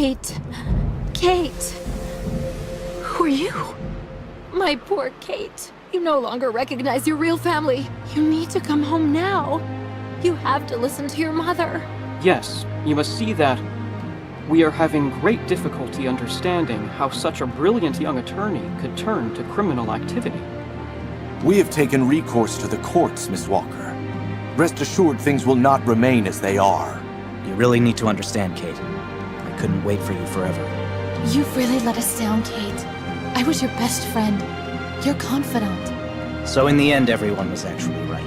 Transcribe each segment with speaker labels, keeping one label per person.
Speaker 1: Kate. Kate.
Speaker 2: Who are you?
Speaker 1: My poor Kate. You no longer recognize your real family. You need to come home now. You have to listen to your mother.
Speaker 3: Yes, you must see that we are having great difficulty understanding how such a brilliant young attorney could turn to criminal activity.
Speaker 4: We have taken recourse to the courts, Miss Walker. Rest assured things will not remain as they are.
Speaker 5: You really need to understand, Kate. I couldn't wait for you forever.
Speaker 1: You've really let us down, Kate. I was your best friend. Your confidant.
Speaker 5: So in the end, everyone was actually right.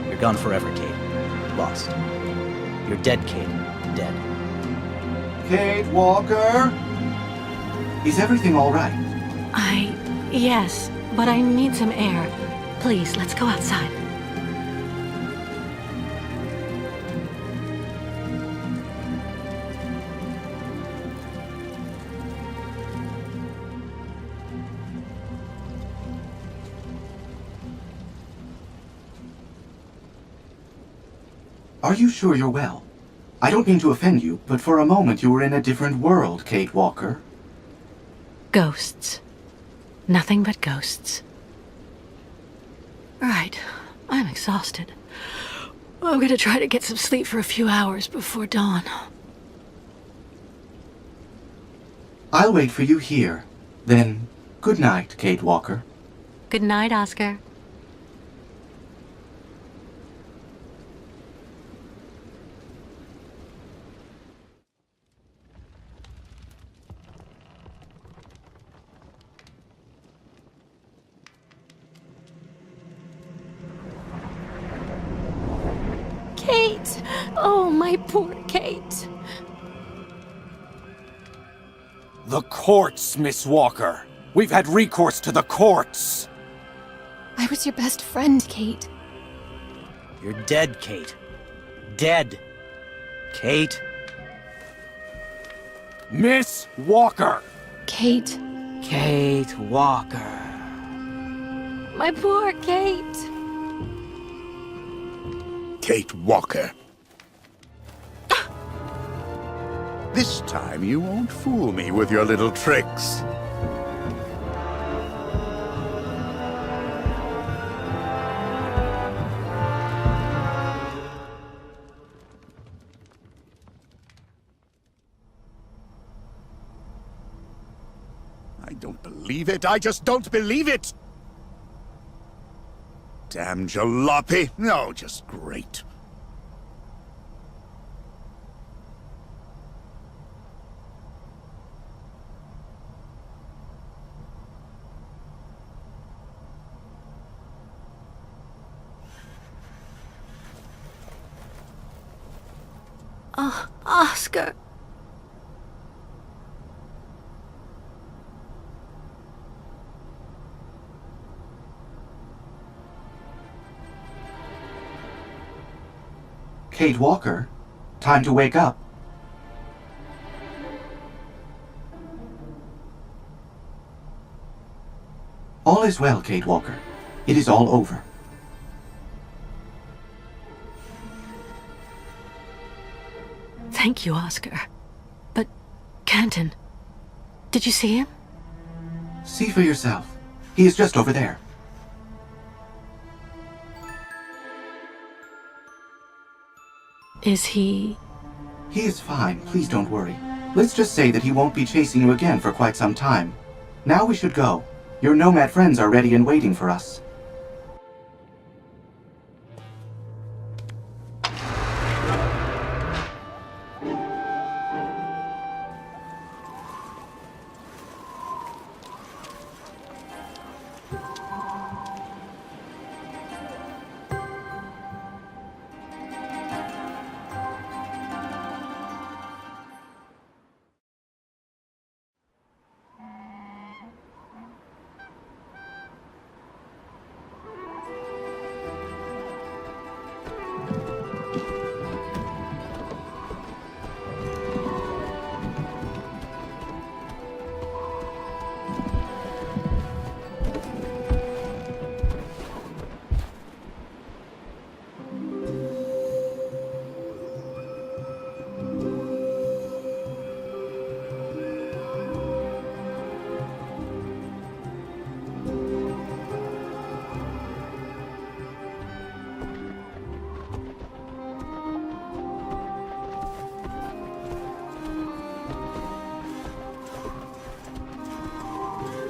Speaker 5: You're gone forever, Kate. Lost. You're dead, Kate. Dead.
Speaker 6: Kate Walker? Is everything all right?
Speaker 2: Yes, but I need some air. Please, let's go outside.
Speaker 6: Are you sure you're well? I don't mean to offend you, but for a moment you were in a different world, Kate Walker.
Speaker 2: Ghosts. Nothing but ghosts. Right. I'm exhausted. I'm gonna try to get some sleep for a few hours before dawn.
Speaker 6: I'll wait for you here. Then, good night, Kate Walker.
Speaker 2: Good night, Oscar.
Speaker 1: Kate! Oh, my poor Kate.
Speaker 4: The courts, Miss Walker. We've had recourse to the courts.
Speaker 1: I was your best friend, Kate.
Speaker 5: You're dead, Kate. Dead. Kate.
Speaker 4: Miss Walker.
Speaker 1: Kate.
Speaker 5: Kate Walker.
Speaker 1: My poor Kate.
Speaker 7: Kate Walker. This time you won't fool me with your little tricks. I don't believe it. I just don't believe it. Damn jalopy. No, just great.
Speaker 2: Oscar.
Speaker 6: Kate Walker? Time to wake up. All is well, Kate Walker. It is all over.
Speaker 2: Thank you, Oscar. But Canton, did you see him?
Speaker 6: See for yourself. He is just over there.
Speaker 2: Is he...
Speaker 6: He is fine. Please don't worry. Let's just say that he won't be chasing you again for quite some time. Now we should go. Your nomad friends are ready and waiting for us.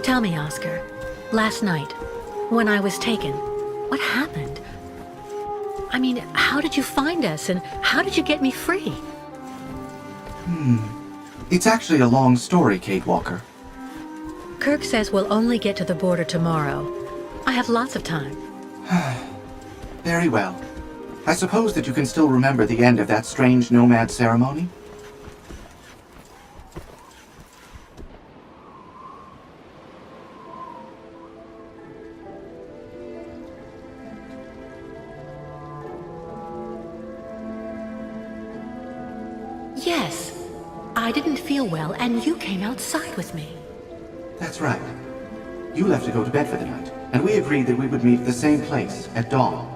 Speaker 2: Tell me, Oscar. Last night, when I was taken, what happened? I mean, how did you find us, and how did you get me free?
Speaker 6: It's actually a long story, Kate Walker.
Speaker 2: Kirk says we'll only get to the border tomorrow. I have lots of time.
Speaker 6: Very well. I suppose that you can still remember the end of that strange nomad ceremony?
Speaker 2: Yes. I didn't feel well, and you came outside with me.
Speaker 6: That's right. You left to go to bed for the night, and we agreed that we would meet at the same place at dawn.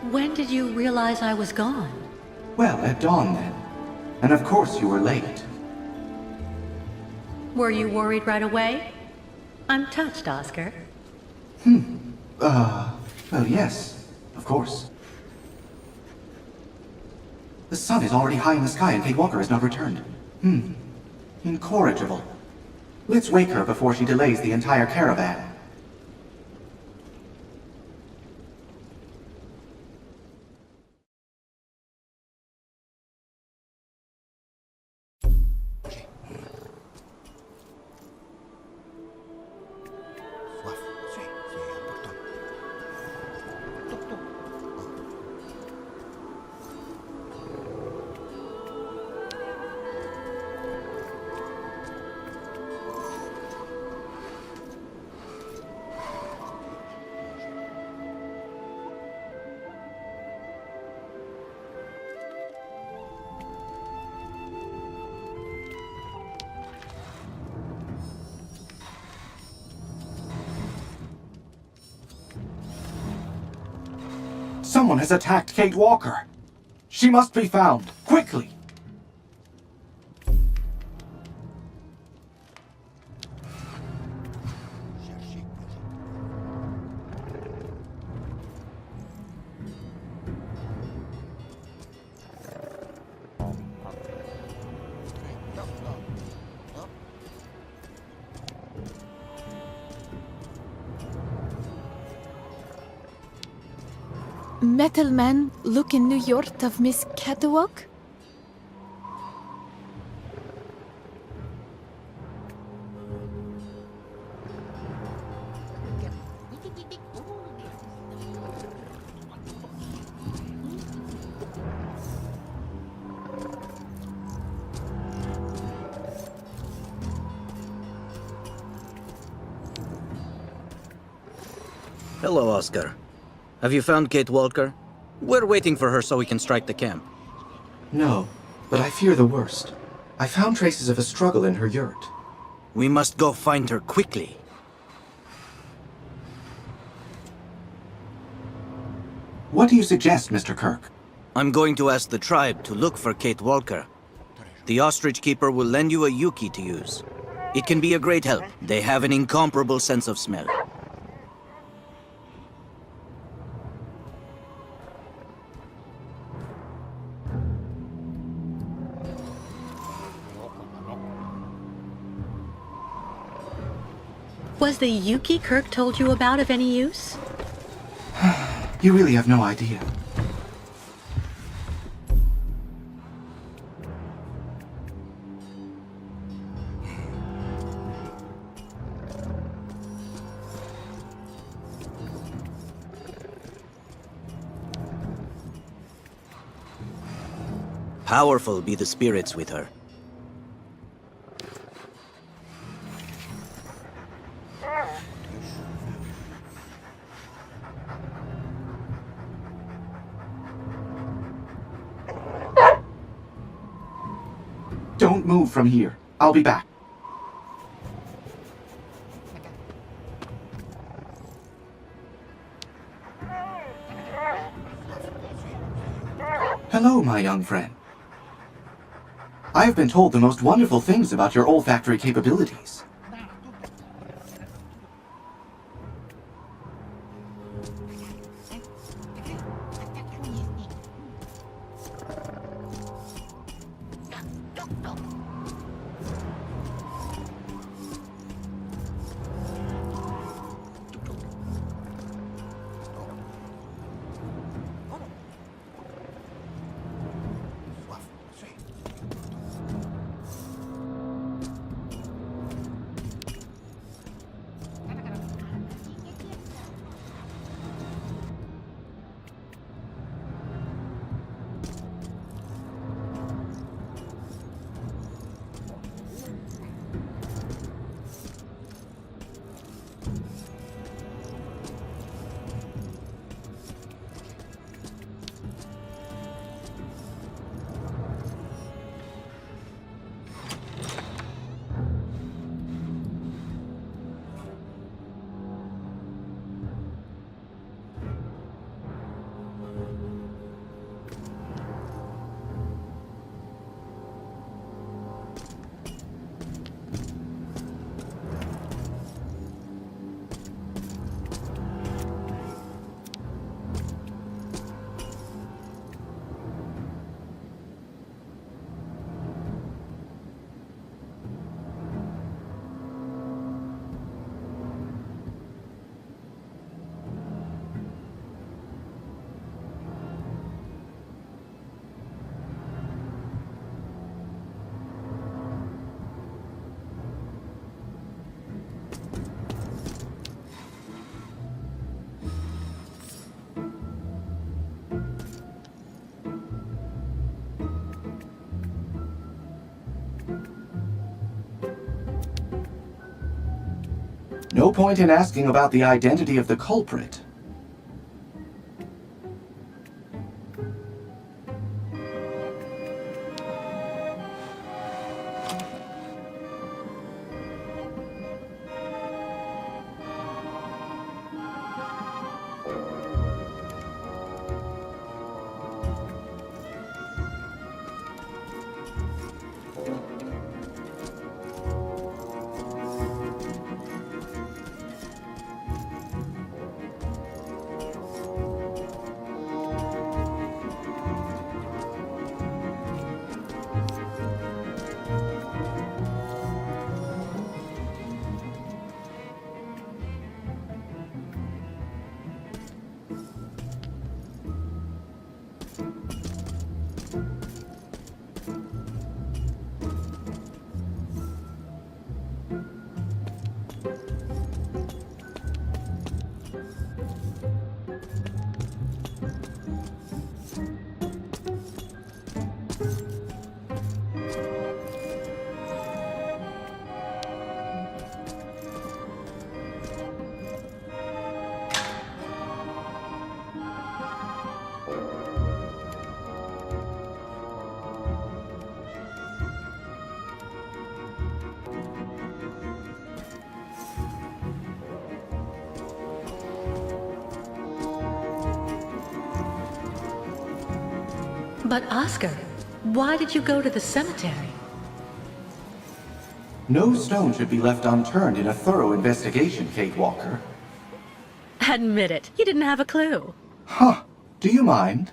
Speaker 2: When did you realize I was gone?
Speaker 6: Well, at dawn then. And of course you were late.
Speaker 2: Were you worried right away? I'm touched, Oscar.
Speaker 6: Well, yes, of course. The sun is already high in the sky and Kate Walker has not returned. Incorrigible. Let's wake her before she delays the entire caravan. Someone has attacked Kate Walker. She must be found, quickly.
Speaker 1: Metal man look in New York of Miss Catwalk?
Speaker 5: Hello, Oscar. Have you found Kate Walker? We're waiting for her so we can strike the camp.
Speaker 6: No, but I fear the worst. I found traces of a struggle in her yurt.
Speaker 5: We must go find her quickly.
Speaker 6: What do you suggest, Mr. Kirk?
Speaker 5: I'm going to ask the tribe to look for Kate Walker. The ostrich keeper will lend you a yuki to use. It can be a great help. They have an incomparable sense of smell.
Speaker 2: Was the Yuki Kirk told you about of any use?
Speaker 6: You really have no idea.
Speaker 5: Powerful be the spirits with her.
Speaker 6: Don't move from here. I'll be back. Hello, my young friend. I have been told the most wonderful things about your olfactory capabilities. No point in asking about the identity of the culprit.
Speaker 2: But Oscar, why did you go to the cemetery?
Speaker 6: No stone should be left unturned in a thorough investigation, Kate Walker.
Speaker 2: Admit it, you didn't have a clue.
Speaker 6: Huh. Do you mind?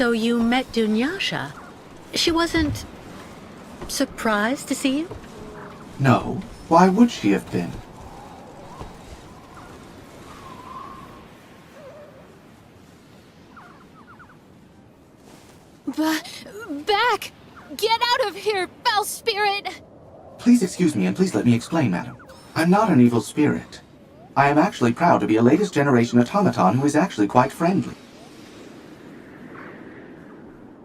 Speaker 2: So you met Dunyasha. She wasn't surprised to see you?
Speaker 6: No. Why would she have been?
Speaker 1: Back! Get out of here, foul spirit!
Speaker 6: Please excuse me and please let me explain, madam. I'm not an evil spirit. I am actually proud to be a latest generation automaton who is actually quite friendly.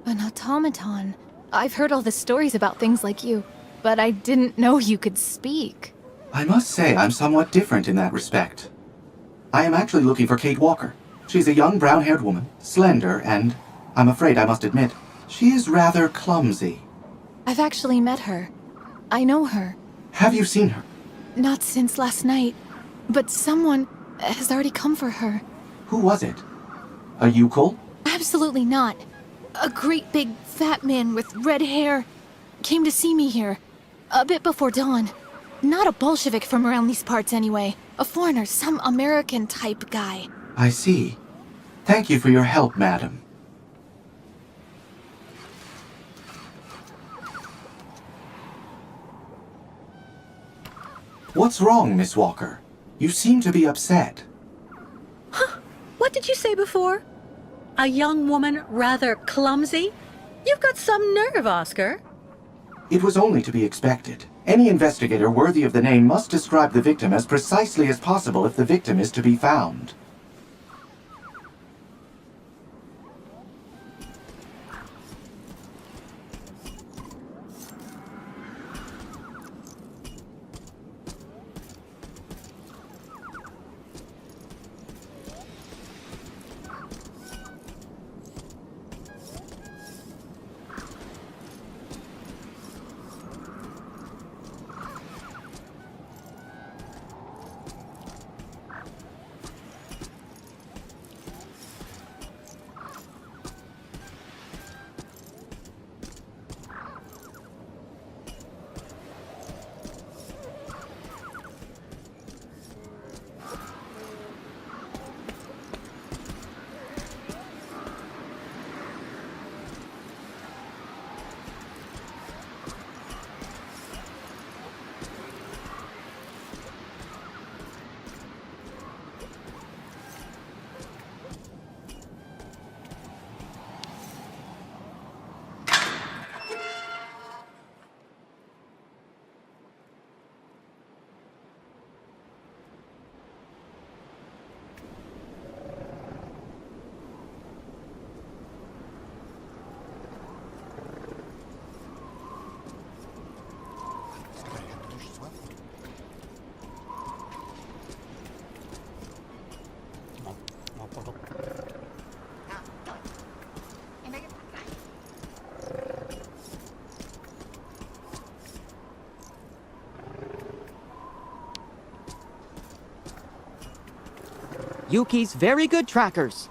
Speaker 1: An automaton? I've heard all the stories about things like you, but I didn't know you could speak.
Speaker 6: I must say I'm somewhat different in that respect. I am actually looking for Kate Walker. She's a young brown-haired woman, slender, and I'm afraid I must admit, she is rather clumsy.
Speaker 1: I've actually met her. I know her.
Speaker 6: Have you seen her?
Speaker 1: Not since last night, but someone has already come for her.
Speaker 6: Who was it? A Yukol?
Speaker 1: Absolutely not. A great big fat man with red hair came to see me here, a bit before dawn. Not a Bolshevik from around these parts anyway. A foreigner, some American type guy.
Speaker 6: I see. Thank you for your help, madam. What's wrong, Miss Walker? You seem to be upset.
Speaker 2: Huh? What did you say before? A young woman rather clumsy? You've got some nerve, Oscar.
Speaker 6: It was only to be expected. Any investigator worthy of the name must describe the victim as precisely as possible if the victim is to be found.
Speaker 8: Yuki's very good trackers.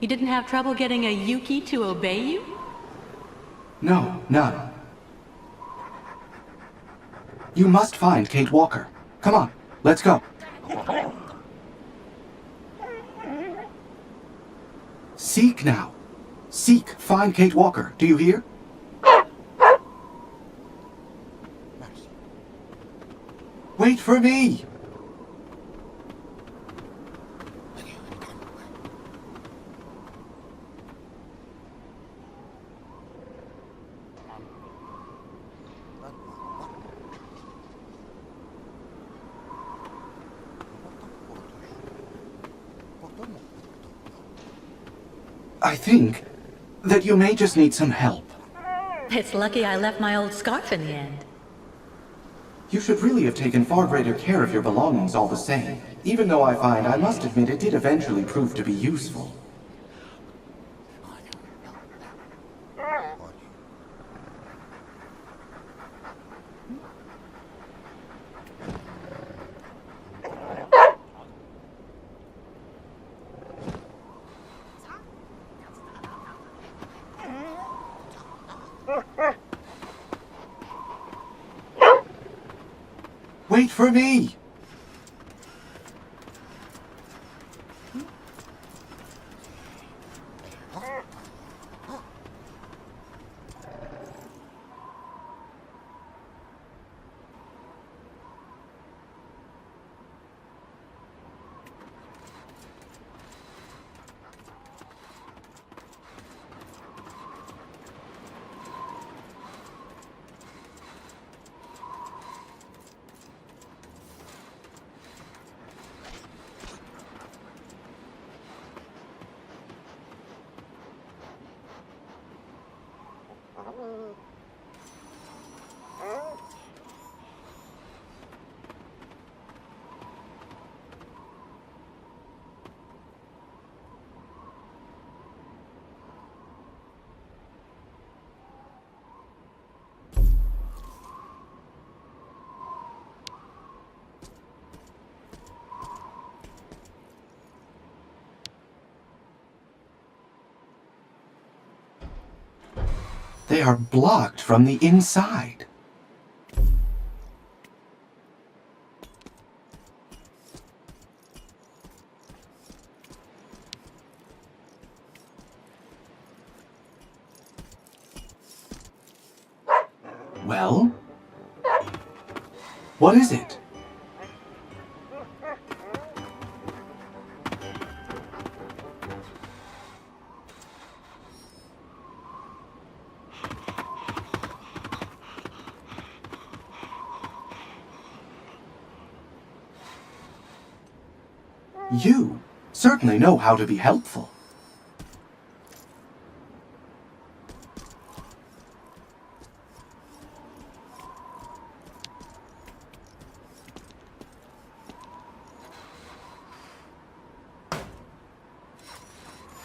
Speaker 2: You didn't have trouble getting a Yuki to obey you?
Speaker 6: No, none. You must find Kate Walker. Come on, let's go. Seek now. Seek, find Kate Walker. Do you hear? Wait for me! I think that you may just need some help.
Speaker 2: It's lucky I left my old scarf in the end.
Speaker 6: You should really have taken far greater care of your belongings all the same, even though I must admit, it did eventually prove to be useful. Wait for me! They are blocked from the inside. Well? What is it? You certainly know how to be helpful.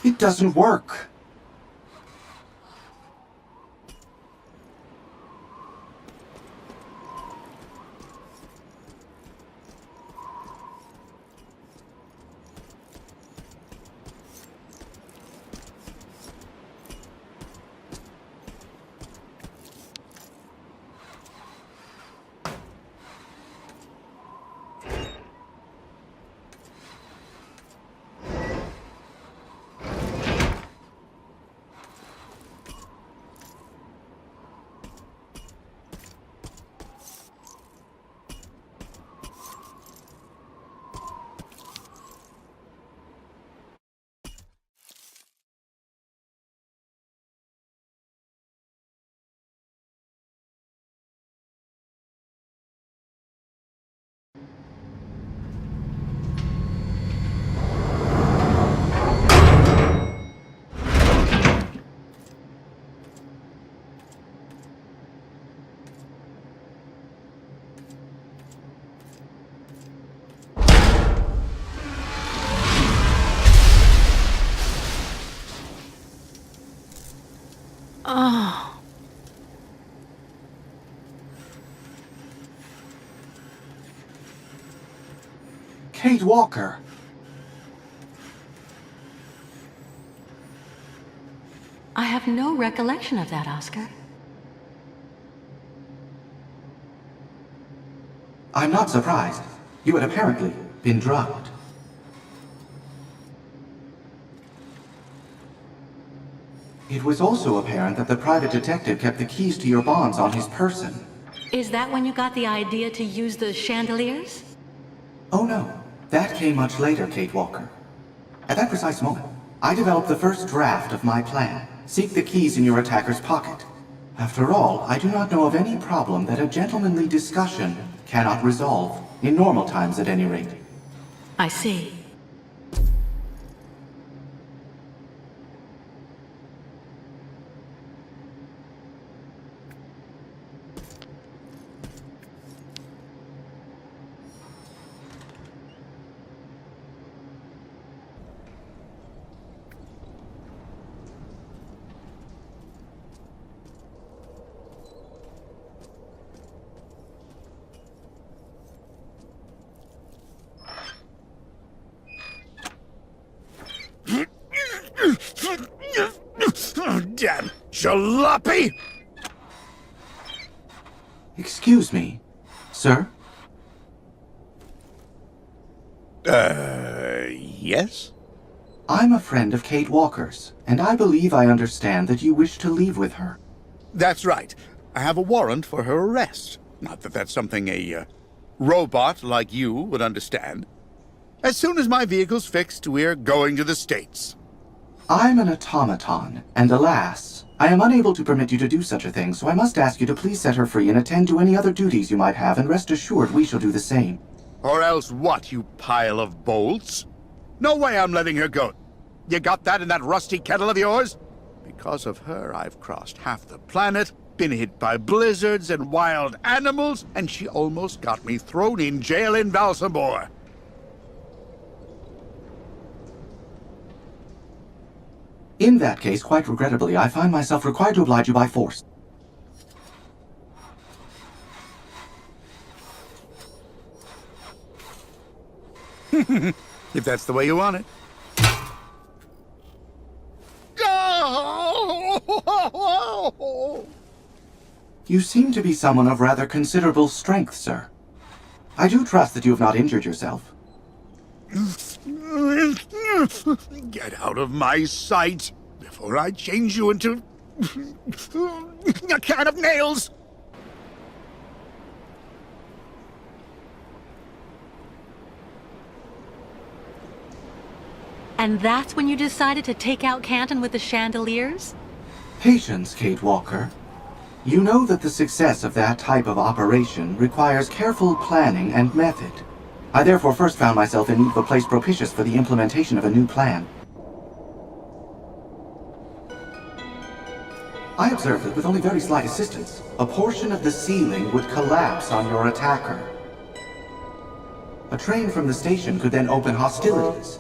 Speaker 6: It doesn't work.
Speaker 2: Oh.
Speaker 6: Kate Walker.
Speaker 2: I have no recollection of that, Oscar.
Speaker 6: I'm not surprised. You had apparently been drugged. It was also apparent that the private detective kept the keys to your bonds on his person.
Speaker 2: Is that when you got the idea to use the chandeliers?
Speaker 6: Oh no, that came much later, Kate Walker. At that precise moment, I developed the first draft of my plan. Seek the keys in your attacker's pocket. After all, I do not know of any problem that a gentlemanly discussion cannot resolve, in normal times at any rate.
Speaker 2: I see.
Speaker 7: Damn jalopy!
Speaker 6: Excuse me, sir?
Speaker 7: Yes?
Speaker 6: I'm a friend of Kate Walker's, and I believe I understand that you wish to leave with her.
Speaker 7: That's right. I have a warrant for her arrest. Not that that's something a robot like you would understand. As soon as my vehicle's fixed, we're going to the States.
Speaker 6: I'm an automaton, and alas, I am unable to permit you to do such a thing, so I must ask you to please set her free and attend to any other duties you might have, and rest assured we shall do the same.
Speaker 7: Or else what, you pile of bolts? No way I'm letting her go. You got that in that rusty kettle of yours? Because of her, I've crossed half the planet, been hit by blizzards and wild animals, and she almost got me thrown in jail in Balsamore.
Speaker 6: In that case, quite regrettably, I find myself required to oblige you by force.
Speaker 7: If that's the way you want it.
Speaker 6: You seem to be someone of rather considerable strength, sir. I do trust that you have not injured yourself.
Speaker 7: Get out of my sight before I change you into a can of nails!
Speaker 2: And that's when you decided to take out Canton with the chandeliers?
Speaker 6: Patience, Kate Walker. You know that the success of that type of operation requires careful planning and method. I therefore first found myself in need of a place propitious for the implementation of a new plan. I observed that with only very slight assistance, a portion of the ceiling would collapse on your attacker. A train from the station could then open hostilities.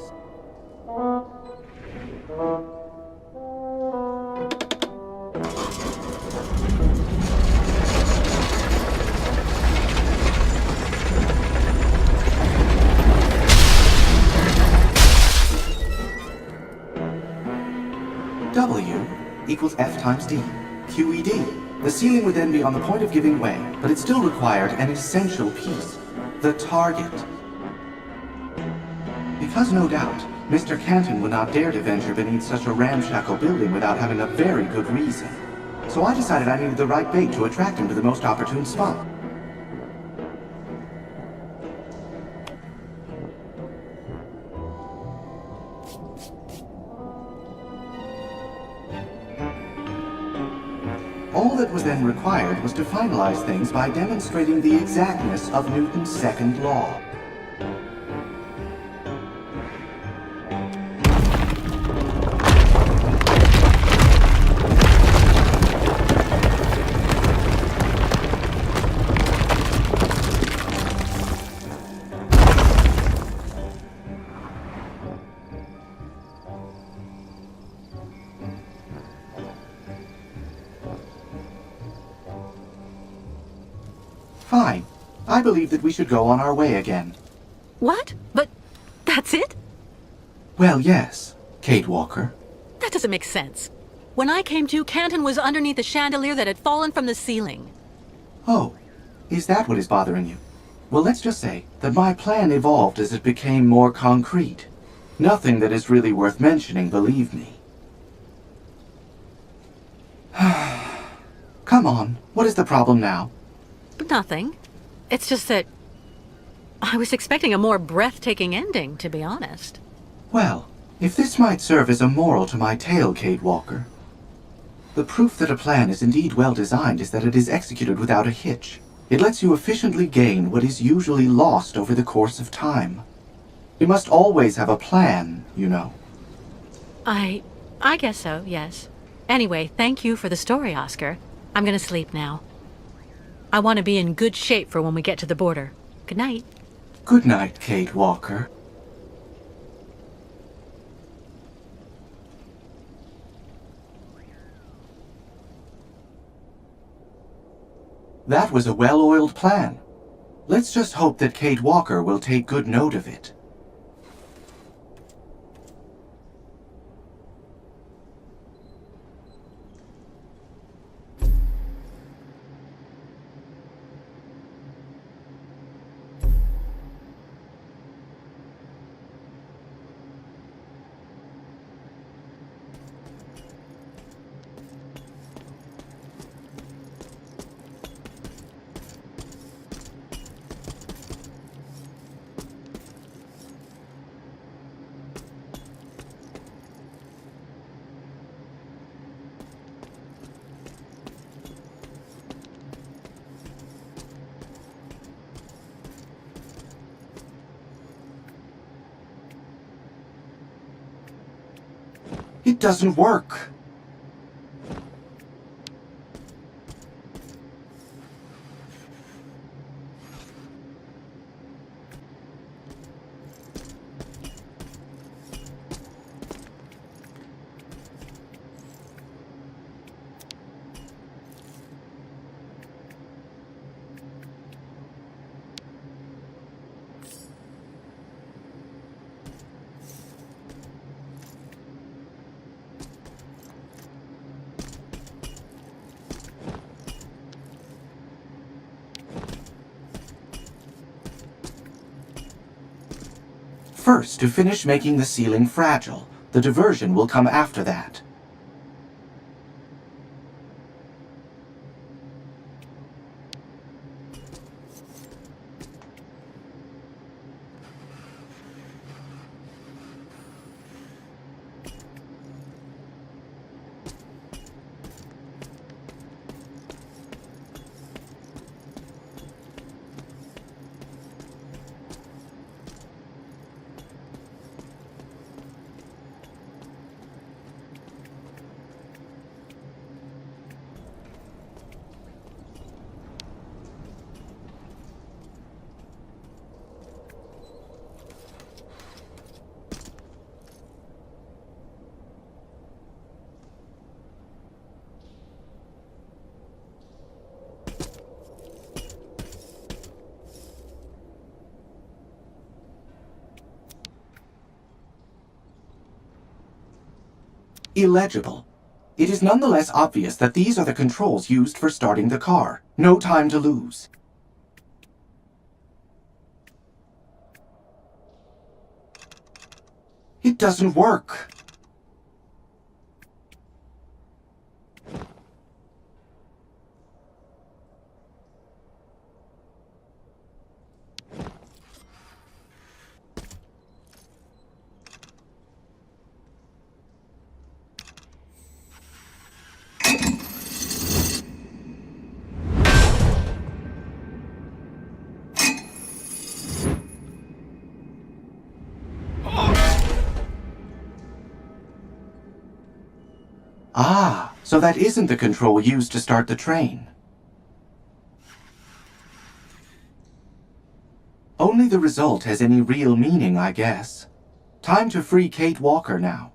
Speaker 6: W equals F times D. QED. The ceiling would then be on the point of giving way, but it still required an essential piece. The target. Because no doubt, Mr. Canton would not dare to venture beneath such a ramshackle building without having a very good reason. So I decided I needed the right bait to attract him to the most opportune spot. All that was then required was to finalize things by demonstrating the exactness of Newton's second law. Fine. I believe that we should go on our way again.
Speaker 2: What? But that's it?
Speaker 6: Well, yes, Kate Walker.
Speaker 2: That doesn't make sense. When I came to, Canton was underneath the chandelier that had fallen from the ceiling.
Speaker 6: Oh, is that what is bothering you? Well, let's just say that my plan evolved as it became more concrete. Nothing that is really worth mentioning, believe me. Come on, what is the problem now?
Speaker 2: Nothing. It's just that I was expecting a more breathtaking ending, to be honest.
Speaker 6: Well, if this might serve as a moral to my tale, Kate Walker, the proof that a plan is indeed well designed is that it is executed without a hitch. It lets you efficiently gain what is usually lost over the course of time. You must always have a plan, you know.
Speaker 2: I guess so, yes. Anyway, thank you for the story, Oscar. I'm gonna sleep now. I want to be in good shape for when we get to the border. Good night.
Speaker 6: Good night, Kate Walker. That was a well-oiled plan. Let's just hope that Kate Walker will take good note of it. It doesn't work. First, to finish making the ceiling fragile. The diversion will come after that. Illegible. It is nonetheless obvious that these are the controls used for starting the car. No time to lose. It doesn't work. Ah, so that isn't the control used to start the train. Only the result has any real meaning, I guess. Time to free Kate Walker now.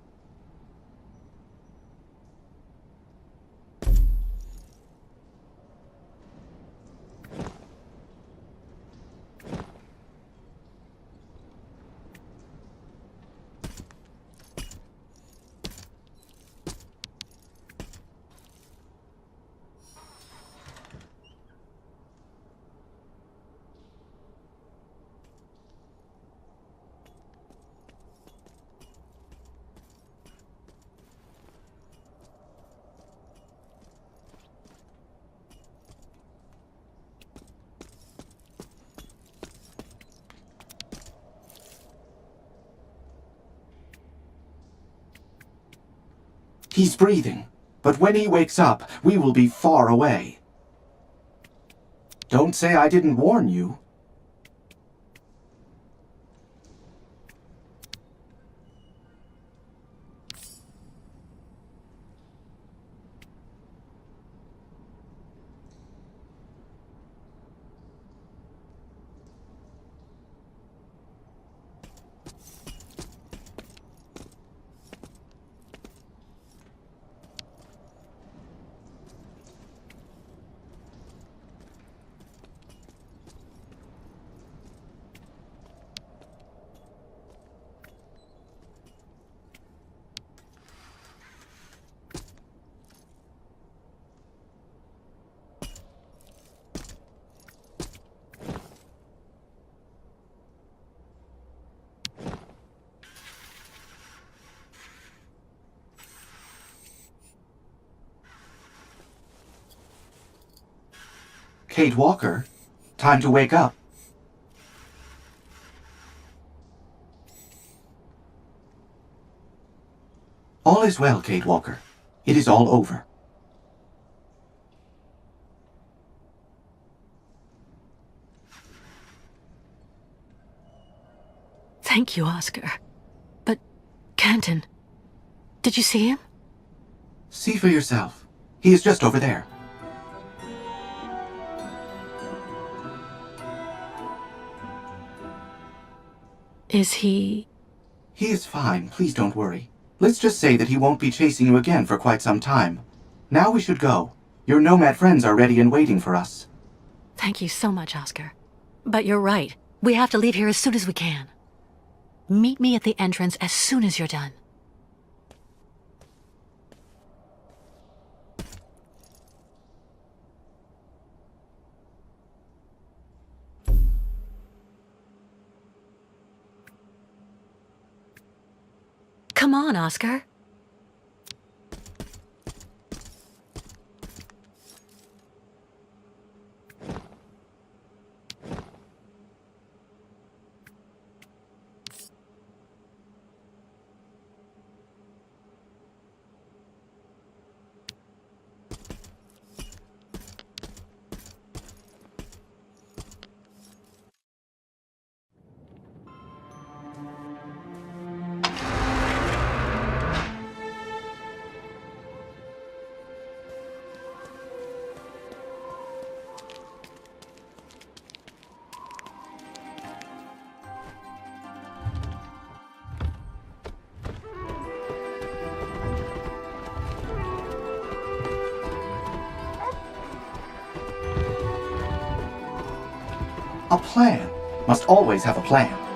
Speaker 6: He's breathing, but when he wakes up, we will be far away. Don't say I didn't warn you. Kate Walker, time to wake up. All is well, Kate Walker. It is all over.
Speaker 2: Thank you, Oscar. But, Canton, did you see him?
Speaker 6: See for yourself. He is just over there.
Speaker 2: Is he...
Speaker 6: He is fine. Please don't worry. Let's just say that he won't be chasing you again for quite some time. Now we should go. Your nomad friends are ready and waiting for us.
Speaker 2: Thank you so much, Oscar. But you're right. We have to leave here as soon as we can. Meet me at the entrance as soon as you're done. Come on, Oscar.
Speaker 6: A plan must always have a plan.